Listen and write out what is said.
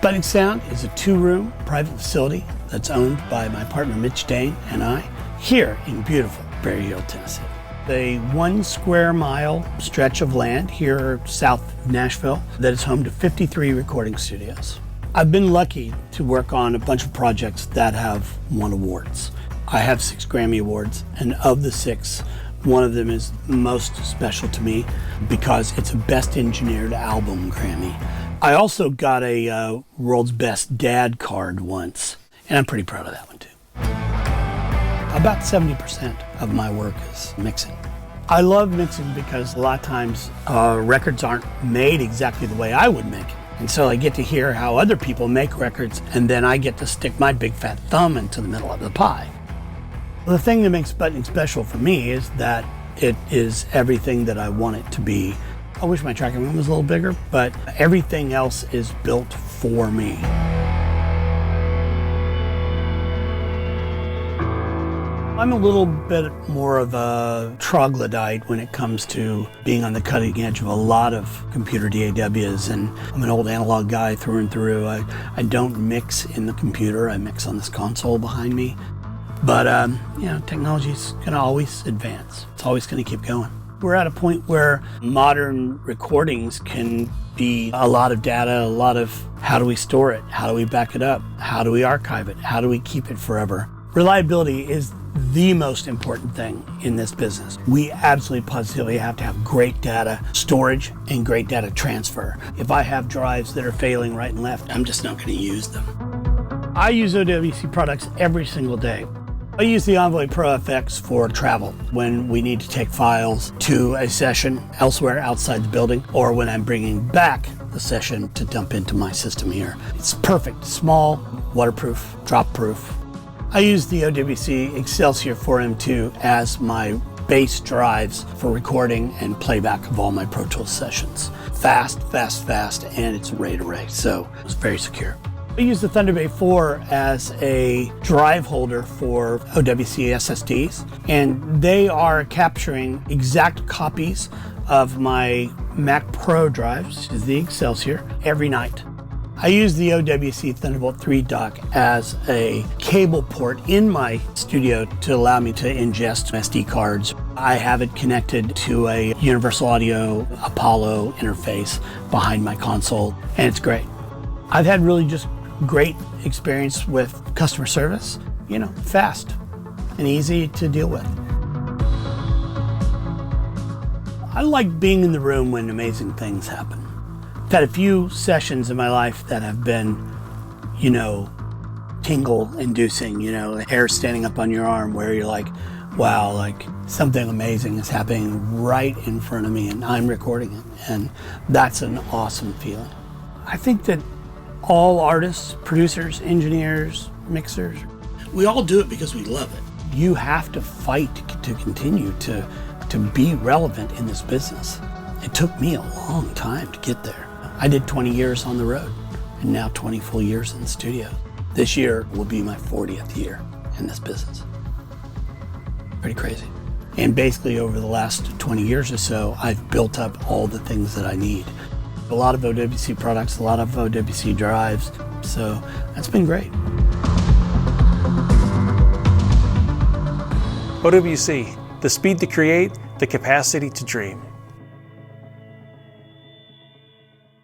Sputnik Sound is a 2-room private facility that's owned by my partner Mitch Dane and I here in beautiful Berry Hill, Tennessee. A 1 square mile stretch of land here south of Nashville that is home to 53 recording studios. I've been lucky to work on a bunch of projects that have won awards. I have 6 Grammy Awards, and of the 6, one of them is most special to me because it's a Best Engineered Album Grammy. I also got a World's Best Dad card once, and I'm pretty proud of that one too. About 70% of my work is mixing. I love mixing because a lot of times records aren't made exactly the way I would make it. And so I get to hear how other people make records, and then I get to stick my big fat thumb into the middle of the pie. The thing that makes Sputnik special for me is that it is everything that I want it to be. I wish my tracking room was a little bigger, but everything else is built for me. I'm a little bit more of a troglodyte when it comes to being on the cutting edge of a lot of computer DAWs, and I'm an old analog guy through and through. I don't mix in the computer, I mix on this console behind me. But technology's gonna always advance. It's always gonna keep going. We're at a point where modern recordings can be a lot of data, a lot of how do we store it? How do we back it up? How do we archive it? How do we keep it forever? Reliability is the most important thing in this business. We absolutely positively have to have great data storage and great data transfer. If I have drives that are failing right and left, I'm just not gonna use them. I use OWC products every single day. I use the Envoy Pro FX for travel, when we need to take files to a session elsewhere outside the building, or when I'm bringing back the session to dump into my system here. It's perfect, small, waterproof, drop-proof. I use the OWC Accelsior 4M2 as my base drives for recording and playback of all my Pro Tools sessions. Fast, and it's RAID array, so it's very secure. I use the ThunderBay 4 as a drive holder for OWC SSDs, and they are capturing exact copies of my Mac Pro drives, which is the Accelsior, every night. I use the OWC Thunderbolt 3 dock as a cable port in my studio to allow me to ingest SD cards. I have it connected to a Universal Audio Apollo interface behind my console, and it's great. I've had really just great experience with customer service, fast and easy to deal with. I like being in the room when amazing things happen. I've had a few sessions in my life that have been, tingle-inducing, hair standing up on your arm where you're like, wow, like something amazing is happening right in front of me and I'm recording it. And that's an awesome feeling. I think that all artists, producers, engineers, mixers, we all do it because we love it. You have to fight to continue to be relevant in this business. It took me a long time to get there. I did 20 years on the road and now 20 full years in the studio. This year will be my 40th year in this business. Pretty crazy. And basically over the last 20 years or so, I've built up all the things that I need. A lot of OWC products, a lot of OWC drives, so that's been great. OWC, the speed to create, the capacity to dream.